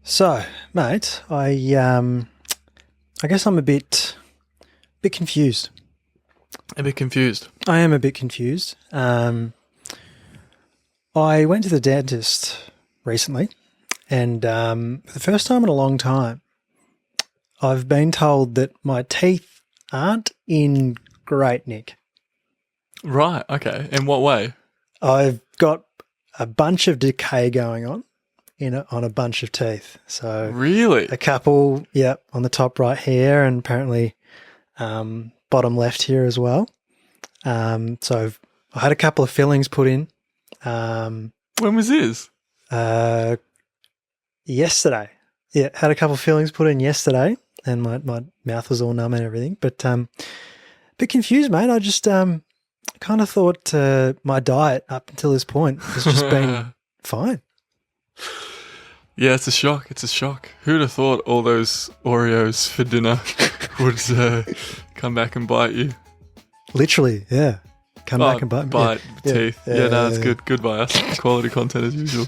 So, mate, I guess I'm a bit confused. A bit confused. I am a bit confused. I went to the dentist recently, and for the first time in a long time, I've been told that my teeth aren't in great nick. Right, okay. In what way? I've got a bunch of decay going on on a bunch of teeth. So Really? a couple, on the top right here, and apparently bottom left here as well. So I had a couple of fillings put in. When was this? Yesterday. Yeah, had a couple of fillings put in yesterday, and my mouth was all numb and everything. But a bit confused, mate. I just kind of thought my diet up until this point has just been fine. Yeah, it's a shock. It's a shock. Who'd have thought all those Oreos for dinner would come back and bite you? Literally, yeah. Come back and bite me. Bite teeth. Yeah, it's yeah. good. Good by us. Quality content as usual.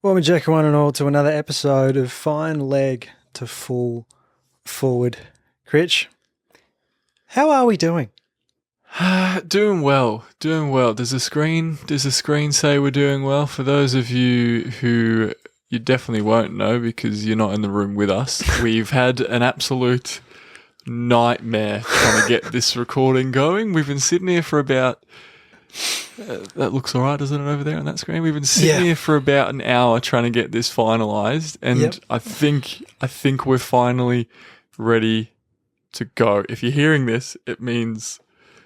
Welcome, Jack, one and all, to another episode of Fine Leg to Full Forward. Critch, how are we doing? Doing well. Does the screen say we're doing well? For those of you who you definitely won't know because you're not in the room with us, we've had an absolute nightmare trying to get this recording going. We've been sitting here for about that looks all right, doesn't it, over there on that screen? We've been sitting here for about an hour trying to get this finalised, and I think we're finally ready to go. If you're hearing this, it means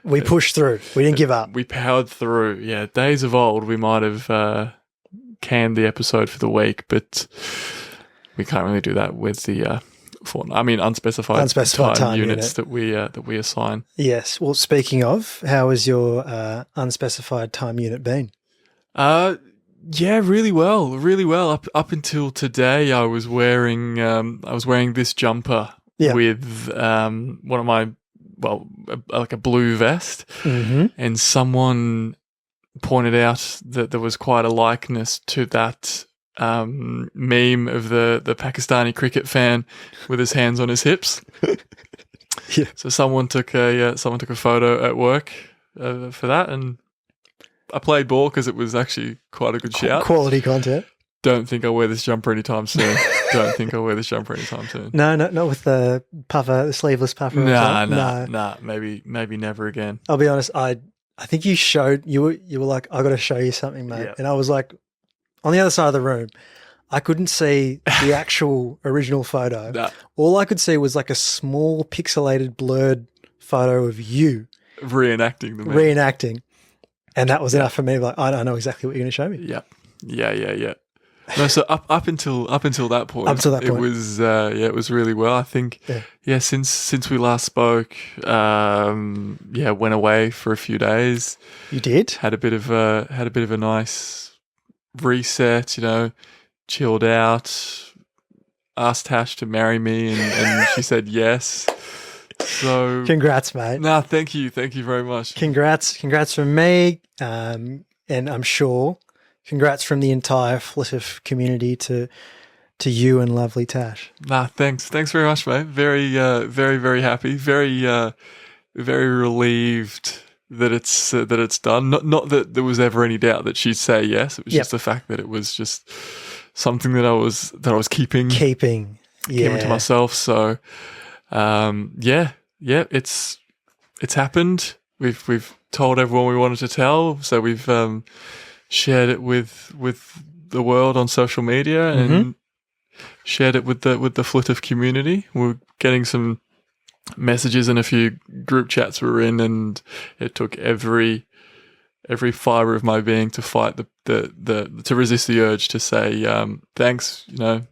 we pushed through. We didn't give up. We powered through. Yeah, days of old, we might have canned the episode for the week, but we can't really do that with the unspecified time units that we assign. Yes. Well, speaking of, how has your unspecified time unit been? Yeah, really well. Up until today, I was wearing this jumper with one of my like a blue vest, and someone pointed out that there was quite a likeness to that meme of the Pakistani cricket fan with his hands on his hips. Yeah. So someone took a photo at work for that, and I played ball because it was actually quite a good shout. Quality content. Don't think I'll wear this jumper anytime soon. No, not with the puffer, the sleeveless puffer. Nah. Maybe never again. I'll be honest. I think you were like, I got to show you something, mate. Yep. And I was like, on the other side of the room, I couldn't see the actual original photo. Nah. All I could see was like a small pixelated blurred photo of you reenacting the meme. And that was enough for me. Like, I don't know exactly what you're going to show me. Yeah. No, so up until that point, it was really well. I think, since we last spoke, went away for a few days. You did? Had a bit of a nice reset, chilled out, asked Tash to marry me, and she said yes. So congrats, mate. No, thank you very much. Congrats from me, and I'm sure congrats from the entire Flitif community to you and lovely Tash. Nah, thanks very much, mate. Very very happy, very relieved that it's done. Not that there was ever any doubt that she'd say yes. It was just the fact that it was just something that I was keeping to myself. So it's happened. We've told everyone we wanted to tell. So we've shared it with the world on social media and shared it with the Flitif community. We're getting some messages in a few group chats we were in, and it took every fibre of my being to fight to resist the urge to say thanks.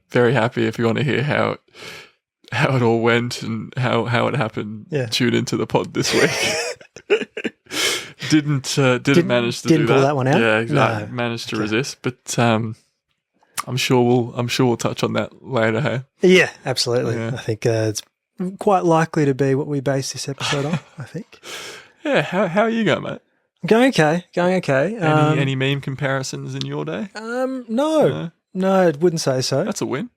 Very happy. If you want to hear how it all went and how it happened, tune into the pod this week. Didn't manage to do that. Didn't pull that one out? Yeah, exactly. No. Managed to resist, but I'm sure we'll touch on that later. Hey, Yeah, absolutely. Yeah. I think it's quite likely to be what we base this episode on, I think. yeah. How are you going, mate? Going okay. Going okay. Any meme comparisons in your day? No. No, I wouldn't say so. That's a win.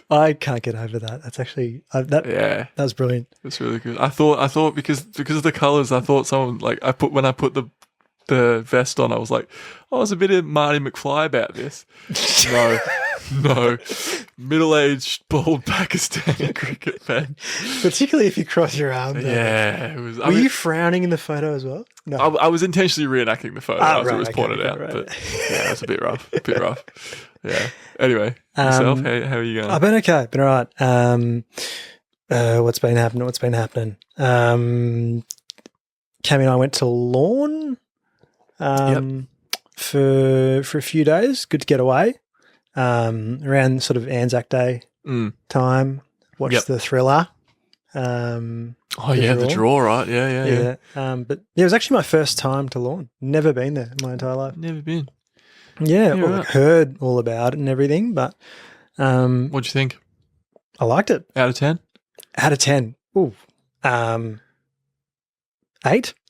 I can't get over that. That's actually Yeah, that was brilliant. it's really good. I thought because of the colours, I thought someone like when I put the vest on, I was like, oh, there's a bit of Marty McFly about this. No, middle-aged, bald Pakistani cricket fan. Particularly if you cross your arms. Yeah, it was. Were you frowning in the photo as well? No. I was intentionally reenacting the photo as it was pointed out, right. but yeah, it's a bit rough. Yeah. Anyway, yourself, how are you going? I've been okay. Been all right. What's been happening? Cami and I went to Lawn for a few days. Good to get away. Around sort of Anzac Day time. Watched the Thriller. The draw, right? Yeah. But it was actually my first time to Lawn. Never been there in my entire life. Never been. Yeah, Yeah, well, right. like, heard all about it and everything, but What'd you think? I liked it. Out of 10? Out of 10. Ooh. 8?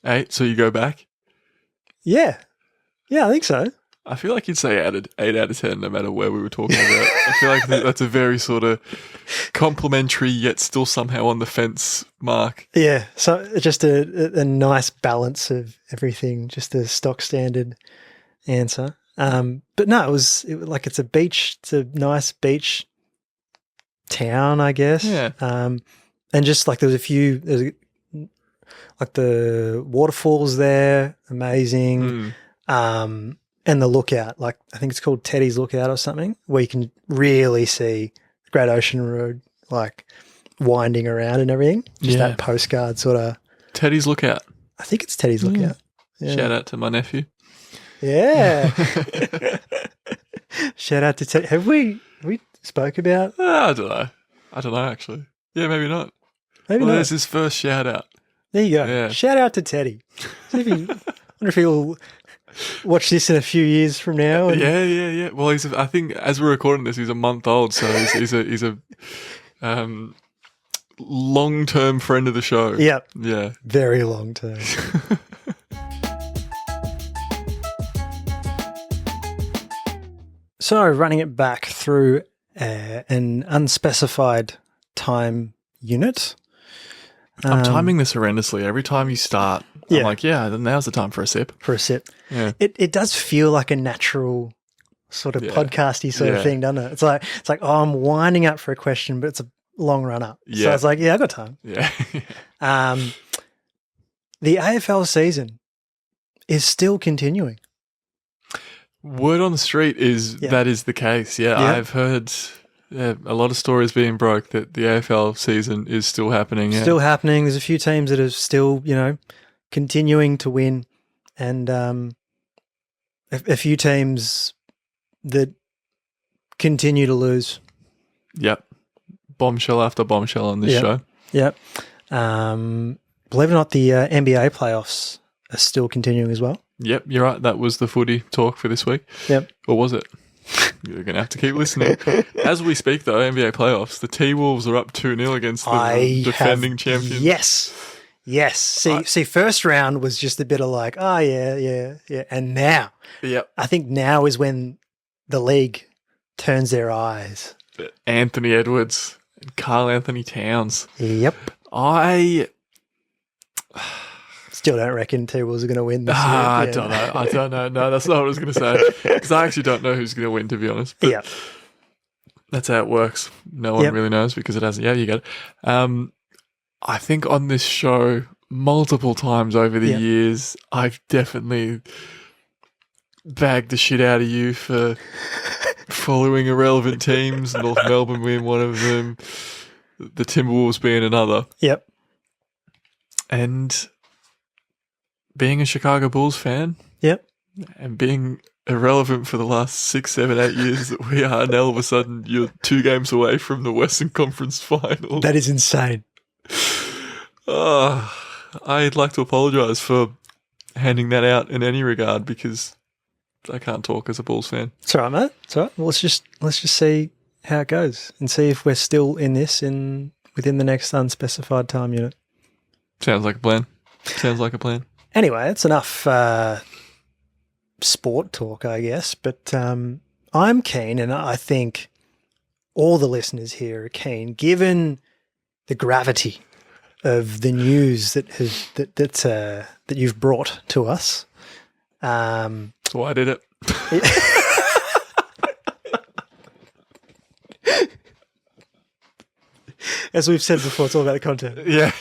8. So you go back? Yeah. Yeah, I think so. I feel like you'd say 8 out of 10 no matter where we were talking about. I feel like that's a very sort of complimentary yet still somehow on the fence mark. Yeah. So just a nice balance of everything, just a stock standard answer. But no, it was like it's a nice beach town, I guess. Yeah. And just like there's like the waterfalls there, amazing. And the lookout, like I think it's called Teddy's Lookout or something, where you can really see the Great Ocean Road like winding around and everything. Just Yeah. that postcard sort of. Teddy's Lookout. I think it's Teddy's Lookout. Yeah. Shout out to my nephew. Yeah. Shout out to Teddy. Have we spoke about? I don't know actually. Yeah, maybe not. Maybe Well, not. there's his first shout out. There you go. Yeah. Shout out to Teddy. See if he, I wonder if he'll watch this in a few years from now. And, Yeah. Well, I think as we're recording this, he's a month old, so he's a long-term friend of the show. Yeah. Yeah. Very long term. So running it back through an unspecified time unit. I'm timing this horrendously. Every time you start, Yeah. I'm like, yeah, then now's the time for a sip. For a sip. Yeah. It does feel like a natural sort of Yeah. podcasty sort Yeah. of thing, doesn't it? It's like, oh, I'm winding up for a question, but it's a long run up. So Yeah. it's like, yeah, I got time. Yeah. The AFL season is still continuing. Word on the street is Yeah. that is the case. Yeah, Yeah. I've heard a lot of stories being broke that the AFL season is still happening. Yeah. Still happening. There's a few teams that are still, continuing to win, and a few teams that continue to lose. Yep. Bombshell after bombshell on this Yep. show. Yep. Believe it or not, the NBA playoffs are still continuing as well. Yep, you're right. That was the footy talk for this week. Yep. Or was it? You're going to have to keep listening. As we speak, though, NBA playoffs, the T-Wolves are up 2-0 against the defending champions. Yes. See, first round was just a bit of like, oh, yeah. And now, Yep. I think now is when the league turns their eyes. Anthony Edwards and Carl Anthony Towns. Yep. I Still don't reckon T-Wolves are going to win this year. I Yeah. don't know. No, that's not what I was going to say. Because I actually don't know who's going to win, to be honest. But Yeah. that's how it works. No one Yep. really knows because it hasn't. Yeah, you get it. I think on this show, multiple times over the Yep. years, I've definitely bagged the shit out of you for following irrelevant teams. North Melbourne being one of them, the Timberwolves being another. Yep. And being a Chicago Bulls fan Yep. and being irrelevant for the last 6, 7, 8 years that we are, and all of a sudden you're 2 games away from the Western Conference Final. That is insane. I'd like to apologise for handing that out in any regard because I can't talk as a Bulls fan. It's all right, mate. It's all right. Well, let's just see how it goes and see if we're still in this within the next unspecified time unit. Sounds like a plan. Sounds like a plan. Anyway, that's enough sport talk, I guess. But I'm keen, and I think all the listeners here are keen, given the gravity of the news that you've brought to us. That's why I did it. As we've said before, it's all about the content. Yeah.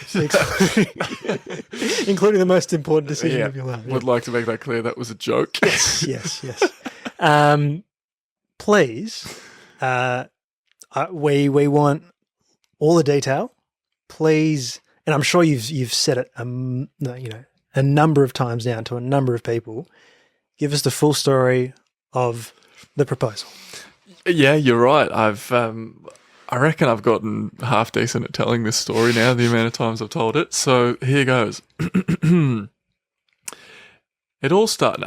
Including the most important decision of your life. Would like to make that clear. That was a joke. Yes. Please, we want all the detail. Please, and I'm sure you've said it, a number of times now to a number of people. Give us the full story of the proposal. Yeah, you're right. I reckon I've gotten half decent at telling this story now, the amount of times I've told it. So here goes. It all started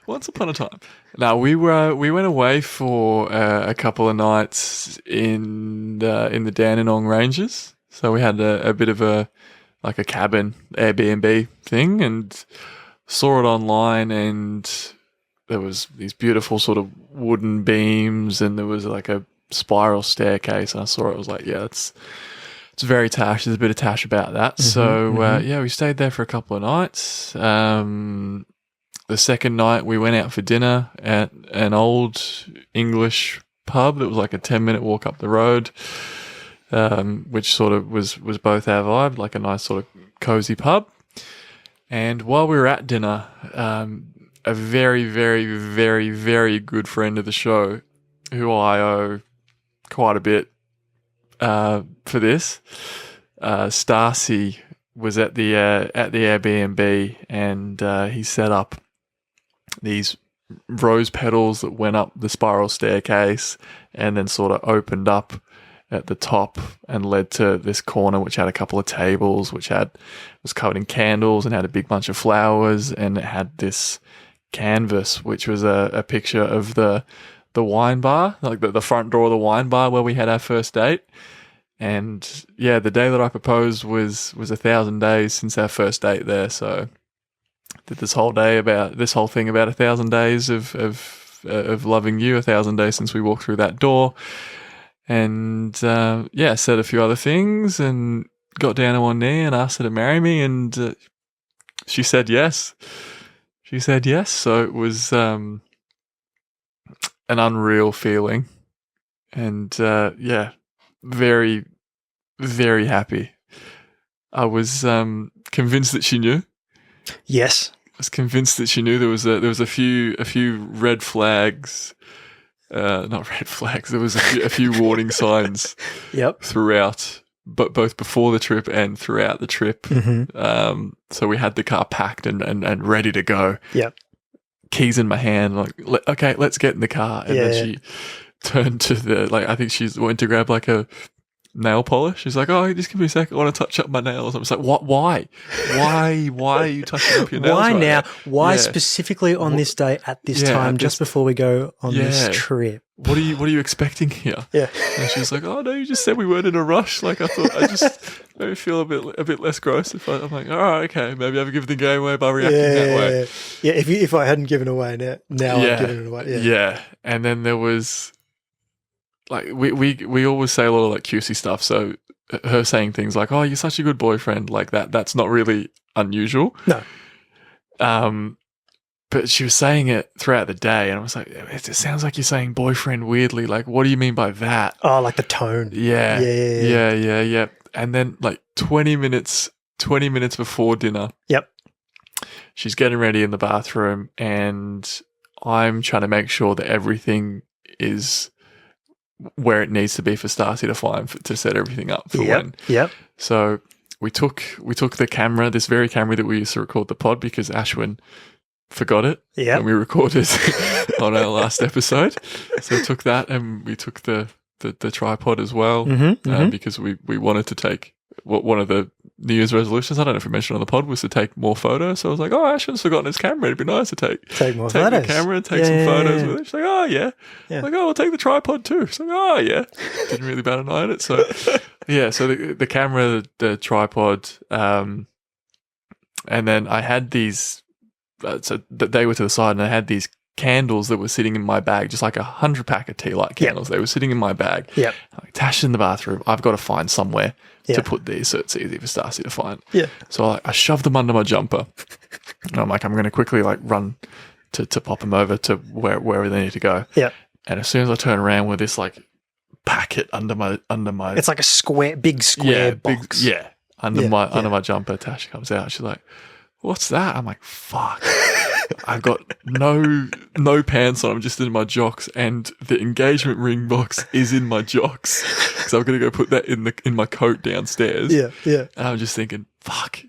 once upon a time. Now we went away for a couple of nights in the Dandenong Ranges. So we had a bit of a cabin Airbnb thing, and saw it online, and there was these beautiful sort of wooden beams, and there was like a spiral staircase, and I saw it. I was like, yeah, it's very tash. There's a bit of tash about that. So we stayed there for a couple of nights. The second night we went out for dinner at an old English pub that was like a 10-minute walk up the road, which sort of was both our vibe, like a nice sort of cozy pub. And while we were at dinner, a very, very, very, very good friend of the show, who I owe quite a bit for this, Stacy, was at the Airbnb, and he set up these rose petals that went up the spiral staircase and then sort of opened up at the top and led to this corner which had a couple of tables, which was covered in candles and had a big bunch of flowers, and it had this canvas which was a picture of the wine bar, like the front door of the wine bar where we had our first date. And yeah, the day that I proposed was 1,000 days since our first date there. So did this whole thing about 1,000 days of loving you, 1,000 days since we walked through that door. And said a few other things and got down on one knee and asked her to marry me, and she said yes. So it was an unreal feeling, and very, very happy. I was convinced that she knew. Yes, I was convinced that she knew. There was a few red flags. Not red flags. There was a few warning signs. Yep. Throughout, but both before the trip and throughout the trip. Mm-hmm. So we had the car packed and ready to go. Yep. Keys in my hand, like, okay, let's get in the car. And then she turned to I think she went to grab like a nail polish. She's like, oh, just give me a sec. I want to touch up my nails. I was like, what? Why are you touching up your nails? Why right now? now? Why specifically on this day at this time, just before we go on this trip? What are you expecting here? Yeah. And she's like, oh no, you just said we weren't in a rush. Like I thought, I just maybe feel a bit less gross if I'm like, all right, okay, maybe I've given the game away by reacting that way. Yeah. If I hadn't given away now I've given it away. Yeah. And then there was like we always say a lot of like cutesy stuff. So her saying things like, oh, you're such a good boyfriend, like that's not really unusual. No. But she was saying it throughout the day, and I was like, it sounds like you're saying boyfriend weirdly. Like, what do you mean by that? Oh, like the tone. Yeah. Yeah. And then like 20 minutes before dinner. Yep. She's getting ready in the bathroom, and I'm trying to make sure that everything is where it needs to be for Stacy to fly and to set everything up for when. Yep. So we took the camera, this very camera that we used to record the pod, because Ashwin forgot it when we recorded on our last episode. So we took that, and we took the tripod as well, because we wanted to take one of the New Year's resolutions, I don't know if we mentioned on the pod, was to take more photos. So I was like, oh, Ashton's forgotten his camera. It'd be nice to take more the photos. camera and take some photos with it. She's like, oh, yeah. Yeah. Like, oh, we'll take the tripod too. She's like, oh, yeah. Didn't really bat an eye at it. So, yeah, so the camera, the tripod, and then I had these, so they were to the side, and I had these candles that were sitting in my bag, just like 100-pack of tea light candles. They were sitting in my bag. Yep. Like, Tash in the bathroom. I've got to find somewhere Yeah. to put these so it's easy for Stacy to find. Yeah. So I shoved them under my jumper. And I'm like, I'm going to quickly like run to pop them over to wherever they need to go. Yeah. And as soon as I turn around with this like packet under my It's like a big square box. under my jumper, Tash comes out. She's like, what's that? I'm like, fuck. I've got no pants on. I'm just in my jocks, and the engagement ring box is in my jocks. So I'm gonna go put that in my coat downstairs. Yeah. Yeah. And I'm just thinking, fuck,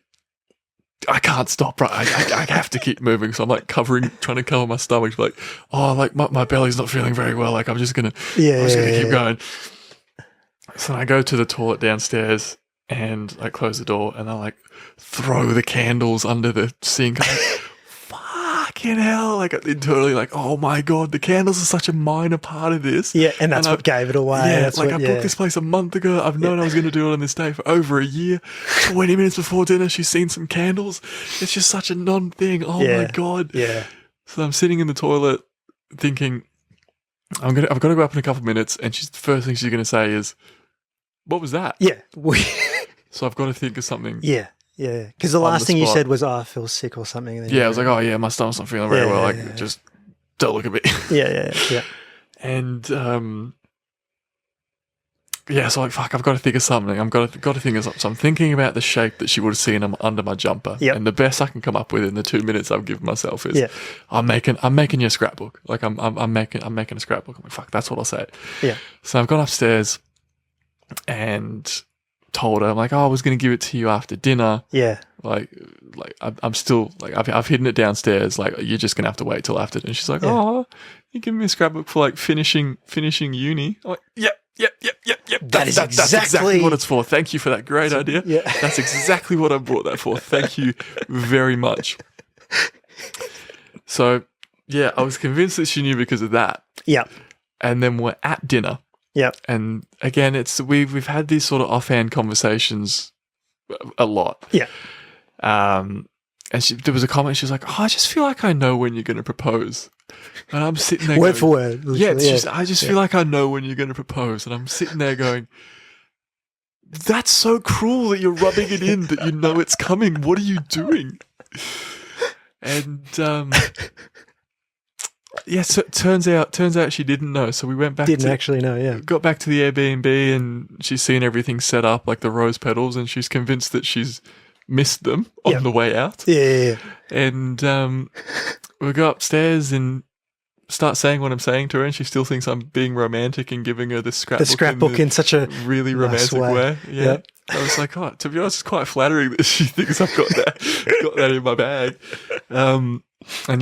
I can't stop. Right, I have to keep moving. So I'm like trying to cover my stomach. Like, oh, like my belly's not feeling very well. Like I'm just gonna keep going. So I go to the toilet downstairs and I close the door and I like throw the candles under the sink. I'm like, fucking hell. Like internally, like, oh my God, the candles are such a minor part of this. Yeah, and that's what gave it away. Yeah, that's like I booked this place a month ago. I've known I was going to do it on this day for over a year. 20 minutes before dinner, she's seen some candles. It's just such a non-thing. Oh my God. Yeah. So I'm sitting in the toilet thinking, I've got to go up in a couple of minutes, and the first thing she's going to say is, what was that? Yeah. So I've got to think of something. Yeah. Yeah. Because the last thing you said was, I feel sick or something. And then I was like, oh yeah, my stomach's not feeling very well. Like, just don't look at me. Yeah. And so like, fuck, I've got to think of something. I've got to think of something. So I'm thinking about the shape that she would have seen under my jumper. Yep. And the best I can come up with in the 2 minutes I've given myself is, I'm making you a scrapbook. Like I'm making a scrapbook. I'm like, fuck, that's what I'll say. Yeah. So I've gone upstairs and told her, I'm like, oh, I was going to give it to you after dinner. Yeah. Like I'm still like, I've hidden it downstairs. Like, you're just going to have to wait till after. And she's like, oh, you giving me a scrapbook for like finishing uni? I'm like, yep. That's exactly what it's for. Thank you for that great idea. Yeah. That's exactly what I brought that for. Thank you very much. So, yeah, I was convinced that she knew because of that. Yeah. And then we're at dinner. Yeah. And again, we've had these sort of offhand conversations a lot. Yeah. And there was a comment. She was like, "Oh, I just feel like I know when you're going to propose." And I'm sitting there word for word. Yeah, I just feel like I know when you're going to propose. And I'm sitting there going, that's so cruel that you're rubbing it in that you know it's coming. What are you doing? And so it turns out she didn't know. So we went back. Didn't actually know. Yeah. Got back to the Airbnb and she's seen everything set up, like the rose petals, and she's convinced that she's missed them on the way out. Yeah. And we go upstairs and start saying what I'm saying to her, and she still thinks I'm being romantic and giving her this scrapbook. The scrapbook in such a really romantic way. Yeah. Yep. I was like, oh, to be honest, it's quite flattering that she thinks I've got that in my bag. And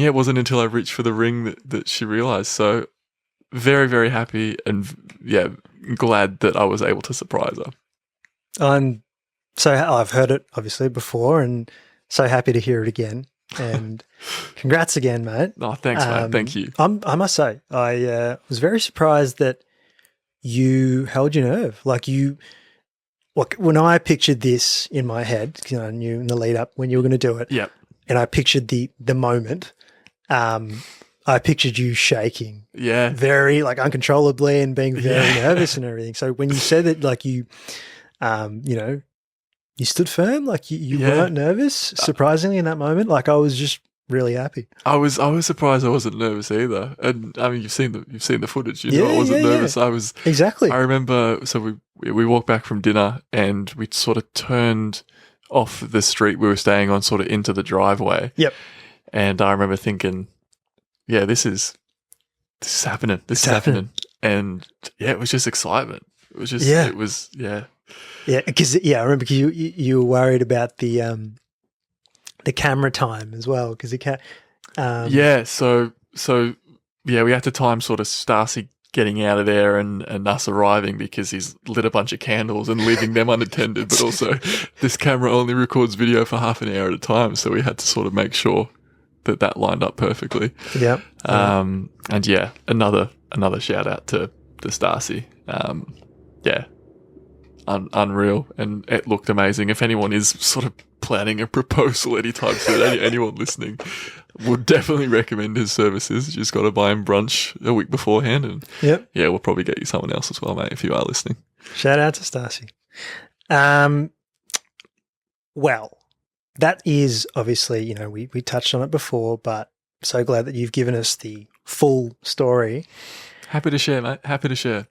yeah, it wasn't until I reached for the ring that she realised. So very, very happy and glad that I was able to surprise her. I've heard it obviously before, and so happy to hear it again. And congrats again, mate. Oh, thanks, mate. Thank you. I must say, I was very surprised that you held your nerve. Like when I pictured this in my head, you know, I knew in the lead up when you were going to do it. Yep. And I pictured the moment. I pictured you shaking. Yeah. Very uncontrollably and being very nervous and everything. So when you said that, like you know, you stood firm, like you weren't nervous, surprisingly, in that moment. Like I was just really happy. I was surprised I wasn't nervous either. And I mean, you've seen the footage. You know, I wasn't nervous. I was exactly. I remember. So we walked back from dinner and we sort of turned off the street we were staying on, sort of into the driveway. Yep. And I remember thinking, yeah, this is happening. This is happening. And yeah, it was just excitement. It was just it was. Yeah, because I remember you were worried about the camera time as well, because it can't. So we had to time sort of Stacy getting out of there and us arriving because he's lit a bunch of candles and leaving them unattended. But also, this camera only records video for half an hour at a time, so we had to sort of make sure that lined up perfectly. Yep. And yeah, another shout out to Stacey. Unreal, and it looked amazing. If anyone is sort of planning a proposal anytime soon, anyone listening, would definitely recommend his services. You just got to buy him brunch a week beforehand, and Yep. yeah, we'll probably get you someone else as well, mate, if you are listening. Shout out to Stacey. Well, that is obviously, we touched on it before, but so glad that you've given us the full story. Happy to share, mate. Happy to share.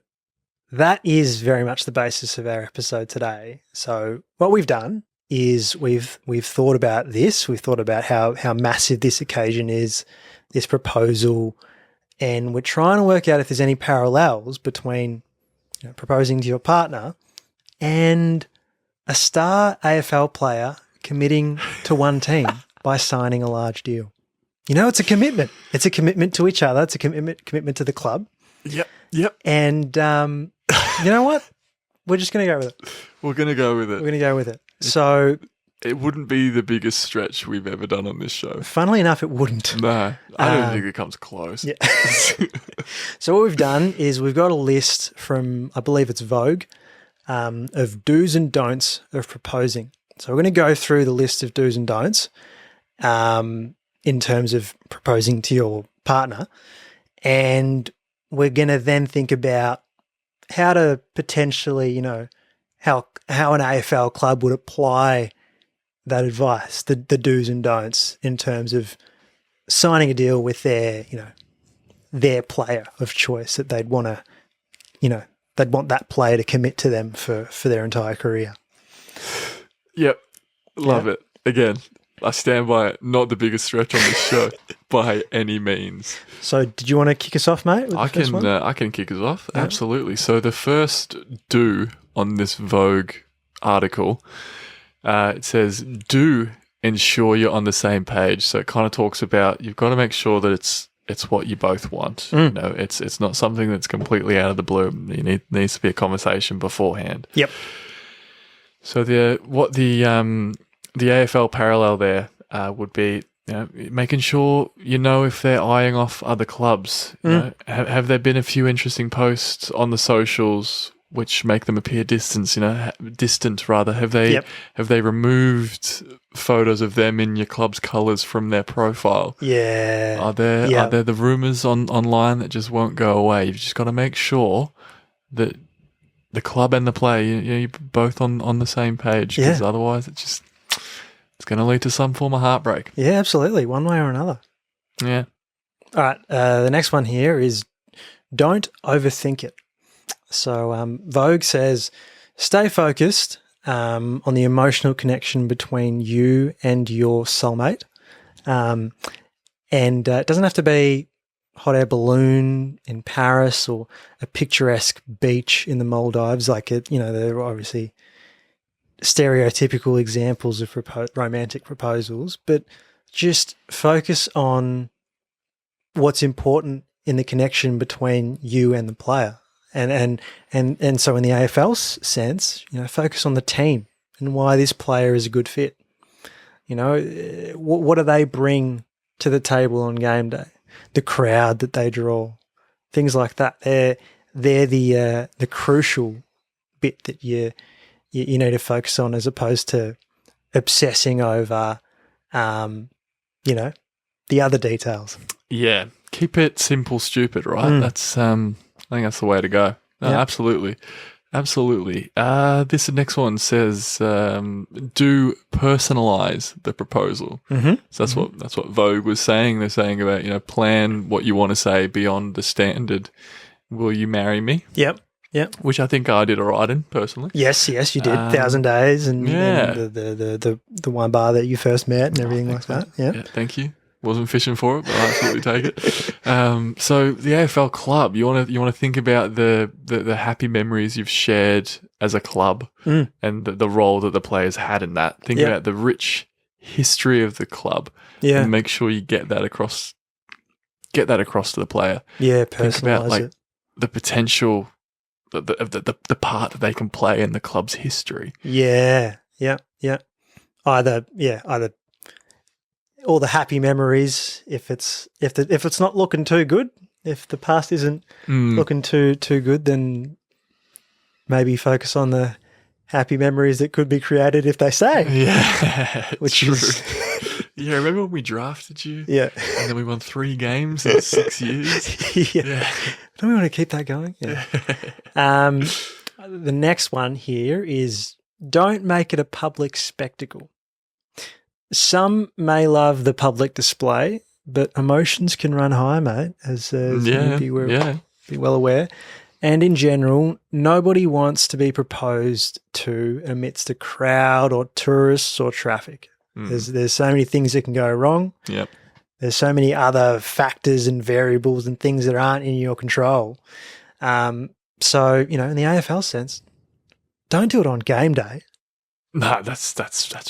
That is very much the basis of our episode today. So what we've done is we've thought about this. We've thought about how massive this occasion is, this proposal, and we're trying to work out if there's any parallels between proposing to your partner and a star AFL player committing to one team by signing a large deal. It's a commitment. It's a commitment to each other. It's a commitment to the club. Yep. And you know what? We're just going to go with it. We're going to go with it. So it wouldn't be the biggest stretch we've ever done on this show. Funnily enough, it wouldn't. No, I don't think it comes close. Yeah. So what we've done is we've got a list from, I believe it's Vogue, of do's and don'ts of proposing. So we're going to go through the list of do's and don'ts in terms of proposing to your partner. And we're going to then think about how to potentially, how an AFL club would apply that advice, the do's and don'ts in terms of signing a deal with their player of choice that they'd want that player to commit to them for their entire career. Yep. Love it. Again, I stand by it. Not the biggest stretch on this show by any means. So did you want to kick us off, mate? I can kick us off. Yeah. Absolutely. So the first do on this Vogue article, it says, do ensure you're on the same page. So it kind of talks about you've got to make sure that it's what you both want. It's not something that's completely out of the blue. Needs to be a conversation beforehand. Yep. So the AFL parallel there would be making sure if they're eyeing off other clubs. Have there been a few interesting posts on the socials which make them appear distant? Have they removed photos of them in your club's colours from their profile? Yeah. Are there the rumours online that just won't go away? You've just got to make sure that the club and the player, you're both on the same page, because otherwise it's going to lead to some form of heartbreak. Yeah, absolutely. One way or another. Yeah. All right. The next one here is don't overthink it. So Vogue says, stay focused on the emotional connection between you and your soulmate. And it doesn't have to be hot air balloon in Paris or a picturesque beach in the Maldives. There are obviously stereotypical examples of romantic proposals, but just focus on what's important in the connection between you and the player. And so in the AFL sense, focus on the team and why this player is a good fit. What do they bring to the table on game day? The crowd that they draw, things like that. They're the crucial bit that you need to focus on, as opposed to obsessing over, the other details. Yeah, keep it simple, stupid, right? That's I think that's the way to go. No, yeah. Absolutely. This next one says, do personalize the proposal. Mm-hmm. So that's what Vogue was saying. They're saying about, plan what you want to say beyond the standard, will you marry me? Yep. Which I think I did all right in, personally. Yes, you did. 1,000 Days and the wine bar that you first met and everything like that. Yeah, thank you. Wasn't fishing for it, but I'll absolutely take it. So the AFL club, you want to think about the happy memories you've shared as a club and the role that the players had in that. Think about the rich history of the club and make sure you get that across to the player. Yeah, personalize it. the potential, the part that they can play in the club's history. Yeah. Either all the happy memories. If it's not looking too good, if the past isn't looking too good, then maybe focus on the happy memories that could be created if they stay. Yeah, which true. is Yeah, remember when we drafted you? yeah. And then we won 3 games in 6 years. Yeah. Don't we want to keep that going? Yeah. The next one here is don't make it a public spectacle. Some may love the public display, but emotions can run high, mate, as you'd be well aware. And in general, nobody wants to be proposed to amidst a crowd or tourists or traffic. There's so many things that can go wrong. Yep. There's so many other factors and variables and things that aren't in your control. So, in the AFL sense, don't do it on game day. No, that's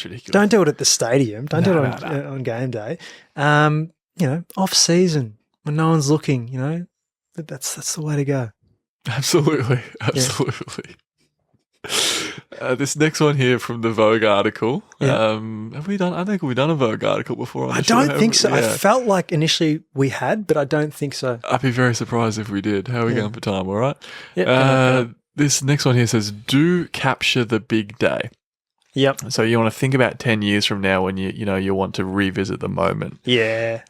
ridiculous. Don't do it at the stadium. Don't do it on game day. Off season when no one's looking. That's the way to go. Absolutely. This next one here from the Vogue article. Yeah. Have we done? I think we've done a Vogue article before. I don't think so. Yeah. I felt like initially we had, but I don't think so. I'd be very surprised if we did. How are we going for time? All right. Yeah. This next one here says, "Do capture the big day." Yep. So you want to think about 10 years from now when you want to revisit the moment. Yeah.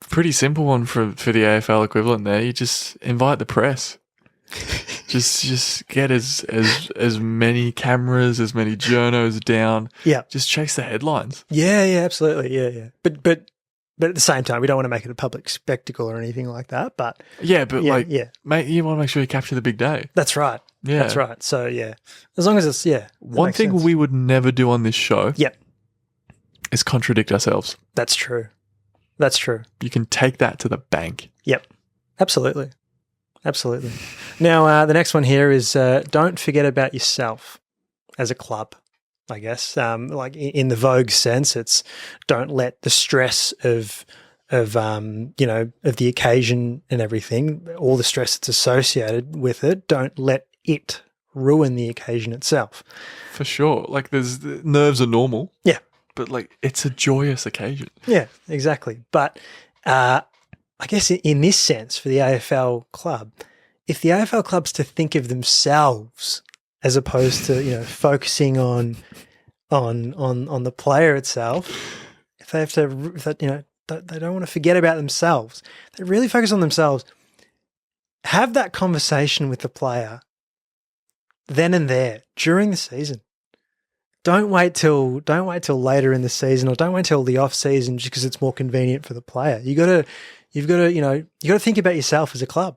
Pretty simple one for the AFL equivalent there. You just invite the press. just get as many cameras, as many journos down. Yeah. Just chase the headlines. Yeah, absolutely. Yeah. But at the same time, we don't want to make it a public spectacle or anything like that. But mate, you want to make sure you capture the big day. That's right. Yeah. That's right. So as long as it's One thing we would never do on this show. Yep. Is contradict ourselves. That's true. You can take that to the bank. Yep. Absolutely. Now, the next one here is don't forget about yourself as a club, I guess. Like in the Vogue sense, it's don't let the stress of the occasion and everything, all the stress that's associated with it, don't let it ruin the occasion itself. For sure. Like nerves are normal. Yeah. But it's a joyous occasion. Yeah, exactly. But I guess in this sense, for the AFL club, if the AFL club's to think of themselves as opposed to focusing on the player itself, if they have to, they don't want to forget about themselves. They really focus on themselves. Have that conversation with the player then and there during the season. Don't wait till later in the season, or don't wait till the off season just because it's more convenient for the player. You've got to think about yourself as a club,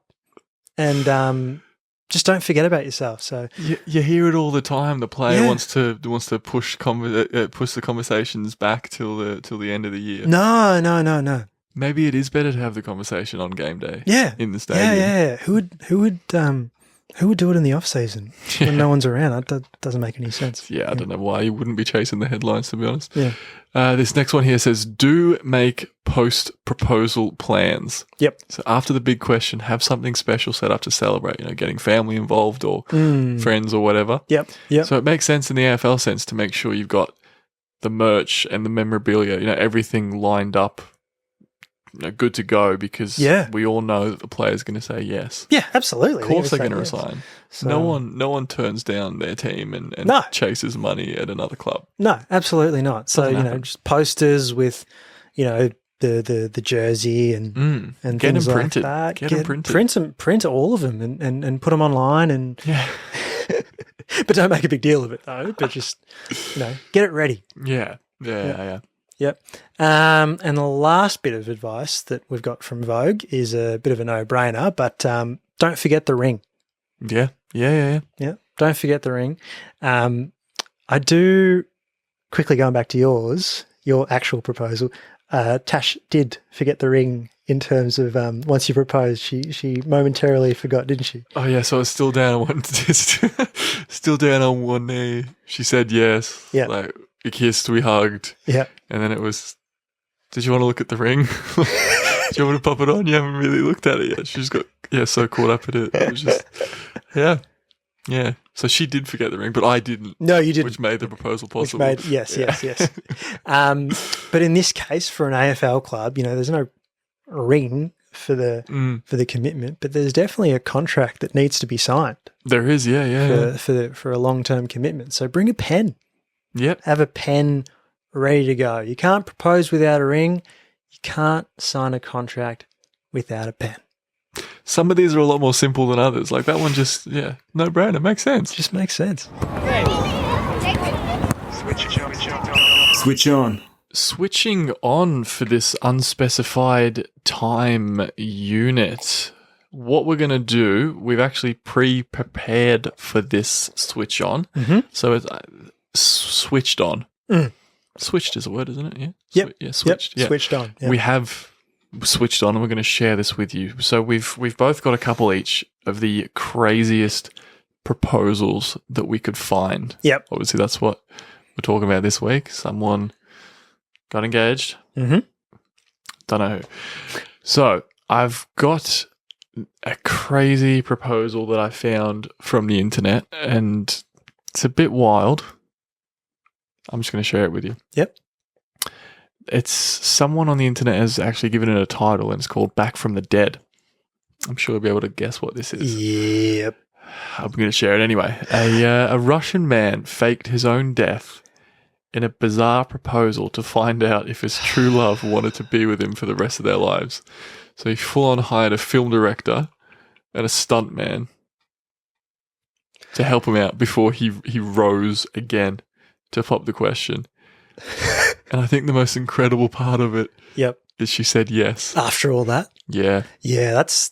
and just don't forget about yourself. So you hear it all the time. The player wants to push the conversations back till the end of the year. No. Maybe it is better to have the conversation on game day. Yeah, in the stadium. Yeah. Who would do it in the off season when no one's around? That doesn't make any sense. Yeah, I don't know why you wouldn't be chasing the headlines, to be honest. Yeah. This next one here says, do make post-proposal plans. Yep. So after the big question, have something special set up to celebrate, getting family involved or friends or whatever. Yep. So it makes sense in the AFL sense to make sure you've got the merch and the memorabilia, everything lined up, good to go, because we all know that the player's going to say yes. Yeah, absolutely. Of course they're going to resign. So, no one turns down their team and chases money at another club. No, absolutely not. So, just posters with, the jersey and get things them printed. like that. Get them printed. Print all of them and put them online and but don't make a big deal of it though. But just get it ready. Yeah. Yep. And the last bit of advice that we've got from Vogue is a bit of a no-brainer, but don't forget the ring. Yeah. Don't forget the ring. I do, quickly going back to your actual proposal, Tash did forget the ring in terms of once you proposed, she momentarily forgot, didn't she? Oh yeah, so I was still down on one knee. She said yes. Yeah. We kissed, we hugged. Yeah. And then it was, did you want to look at the ring? Do you want me to pop it on? You haven't really looked at it yet. She just got so caught up in it. It was just yeah. So she did forget the ring, but I didn't. No, you didn't. Which made the proposal possible. Yes. But in this case, for an AFL club, there's no ring for the commitment, but there's definitely a contract that needs to be signed. There is, for a long-term commitment. So bring a pen. Yep. Have a pen ready to go. You can't propose without a ring. You can't sign a contract without a pen. Some of these are a lot more simple than others. Like that one just, no brainer. Makes sense. Just makes sense. Switch on. Switching on for this unspecified time unit. What we're going to do, we've actually pre-prepared for this switch on. Mm-hmm. So it's switched on. Switched is a word, isn't it? Yeah. Switched. Yeah. Switched on. Yep. We have switched on, and we're going to share this with you. So we've both got a couple each of the craziest proposals that we could find. Yep. Obviously, that's what we're talking about this week. Someone got engaged. Mm-hmm. Don't know who. So I've got a crazy proposal that I found from the internet, and it's a bit wild. I'm just going to share it with you. Yep. It's someone on the internet has actually given it a title, and it's called Back from the Dead. I'm sure you'll be able to guess what this is. Yep. I'm going to share it anyway. A Russian man faked his own death in a bizarre proposal to find out if his true love wanted to be with him for the rest of their lives. So he full-on hired a film director and a stuntman to help him out before he rose again to pop the question. And I think the most incredible part of it is she said yes. After all that? Yeah. Yeah, that's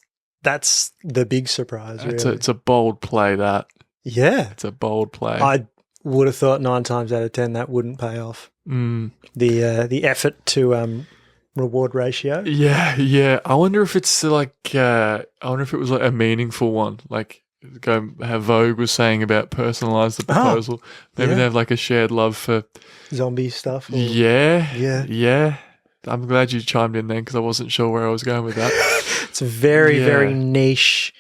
the big surprise, really. It's a bold play, that. Yeah. It's a bold play. I would have thought 9 times out of 10 that wouldn't pay off. The effort to reward ratio. Yeah. I wonder if it's like I wonder if it was like a meaningful one, like how Vogue was saying about personalize the proposal. Maybe they have like a shared love for zombie stuff. Or, yeah. I'm glad you chimed in then, because I wasn't sure where I was going with that. It's a very niche,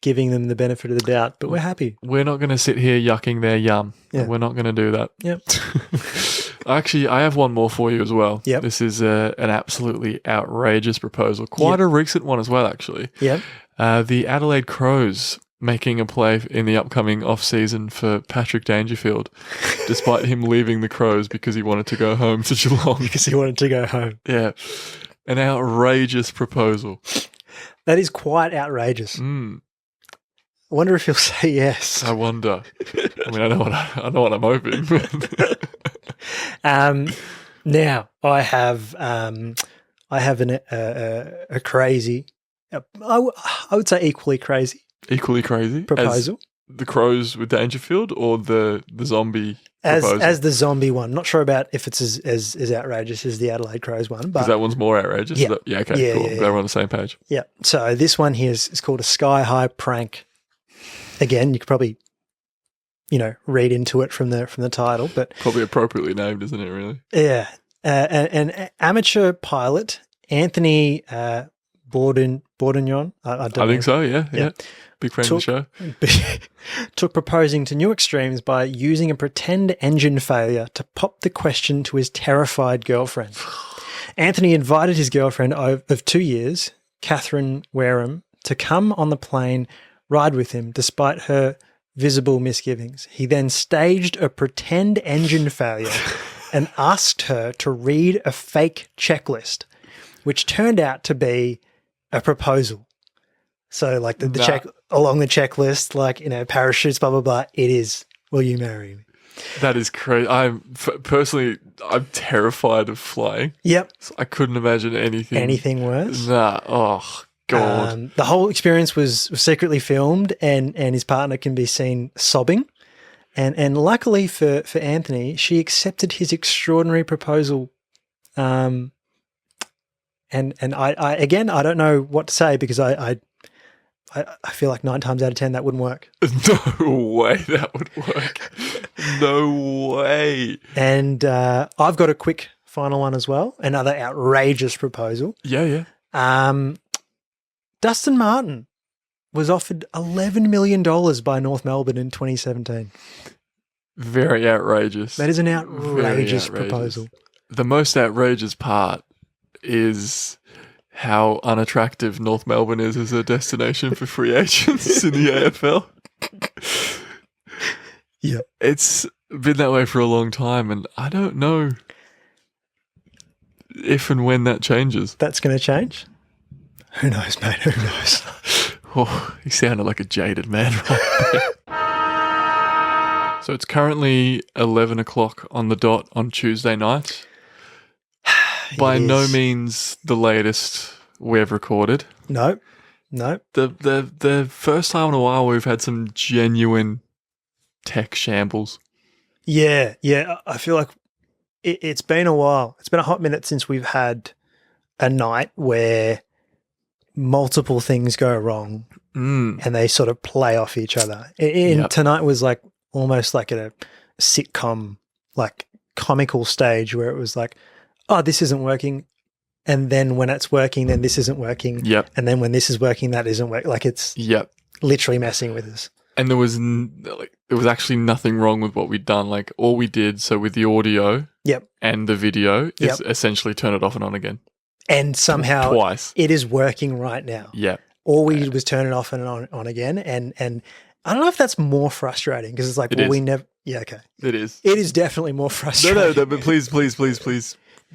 giving them the benefit of the doubt, but we're happy. We're not going to sit here yucking their yum. Yeah. We're not going to do that. Yep. Actually, I have one more for you as well. Yep. This is an absolutely outrageous proposal. Quite a recent one as well, actually. Yep. The Adelaide Crows making a play in the upcoming off-season for Patrick Dangerfield, despite him leaving the Crows because he wanted to go home to Geelong. Because he wanted to go home. Yeah. An outrageous proposal. That is quite outrageous. I wonder if he'll say yes. I wonder. I mean, I know what I'm hoping. Now I have a crazy, I would say equally crazy As proposal. the Crows with Dangerfield, or the zombie proposal? As the zombie one. Not sure about if it's as outrageous as the Adelaide Crows one, but because that one's more outrageous. Yeah. Okay, cool. Glad we're on the same page. Yeah. So this one here is called a Sky High Prank. Again, you could probably, read into it from the title, but probably appropriately named, isn't it? Really? Yeah. An amateur pilot, Anthony Bourdaignon. I think so. Yeah. Big friend of the show. Took proposing to new extremes by using a pretend engine failure to pop the question to his terrified girlfriend. Anthony invited his girlfriend of 2 years, Catherine Wareham, to come on the plane, ride with him, despite her visible misgivings. He then staged a pretend engine failure and asked her to read a fake checklist, which turned out to be a proposal. So, like the check along the checklist, like, parachutes, blah, blah, blah, it is, will you marry me? That is crazy. I'm terrified of flying. Yep. So I couldn't imagine anything worse. Nah. Oh, God. The whole experience was secretly filmed, and his partner can be seen sobbing. And luckily for Anthony, she accepted his extraordinary proposal. And I again, I don't know what to say, because I feel like 9 times out of 10 that wouldn't work. No way that would work. No way. And I've got a quick final one as well. Another outrageous proposal. Yeah. Dustin Martin was offered $11 million by North Melbourne in 2017. Very outrageous. That is an Very outrageous proposal. The most outrageous part is how unattractive North Melbourne is as a destination for free agents in the AFL. Yeah. It's been that way for a long time, and I don't know if and when that changes. That's going to change? Who knows, mate? Who knows? Oh, he sounded like a jaded man right there. So it's currently 11 o'clock on the dot on Tuesday night. By no means the latest we've recorded. No. The first time in a while we've had some genuine tech shambles. Yeah. I feel like it's been a while. It's been a hot minute since we've had a night where multiple things go wrong and they sort of play off each other. Tonight was like almost like a sitcom, like comical stage where it was like, oh, this isn't working. And then when it's working, then this isn't working. Yep. And then when this is working, that isn't working. Like it's literally messing with us. And there was actually nothing wrong with what we'd done. Like all we did, so with the audio and the video is essentially turn it off and on again. And somehow twice. It is working right now. Yeah. All we did was turn it off and on again. And I don't know if that's more frustrating because it's like, we never. Yeah, okay. It is. It is definitely more frustrating. No, but please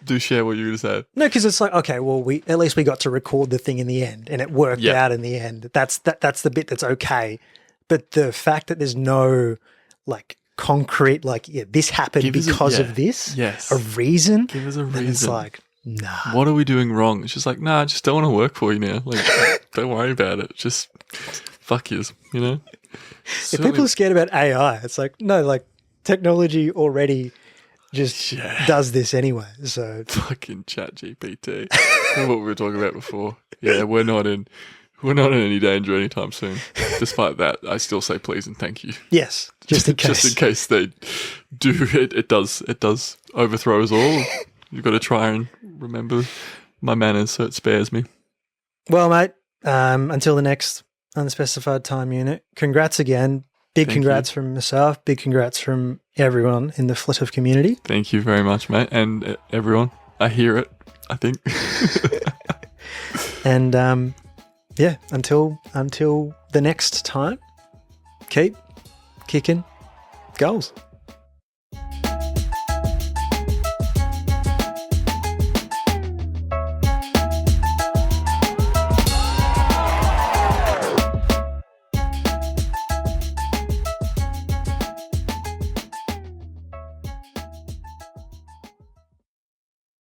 do share what you were going to say. No, because it's like, okay, well, at least we got to record the thing in the end and it worked out in the end. That's the bit that's okay. But the fact that there's no like concrete, like, this happened because of this, a reason. Give us a reason. It's like, nah. What are we doing wrong? It's just like, nah, I just don't want to work for you now. Like, don't worry about it. Just fuck yous, you know? If people are scared about AI, it's like, no, like technology already just does this anyway. So fucking ChatGPT. What we were talking about before. Yeah, we're not in any danger anytime soon. Despite that, I still say please and thank you. Yes, just in case. Just in case they do it. It does overthrow us all. You've got to try and remember my manners so it spares me. Well, mate, until the next unspecified time unit, congrats again. Big congrats from myself. Big congrats from everyone in the Flitwick community. Thank you very much, mate. And everyone. I hear it, I think. And until the next time, keep kicking goals.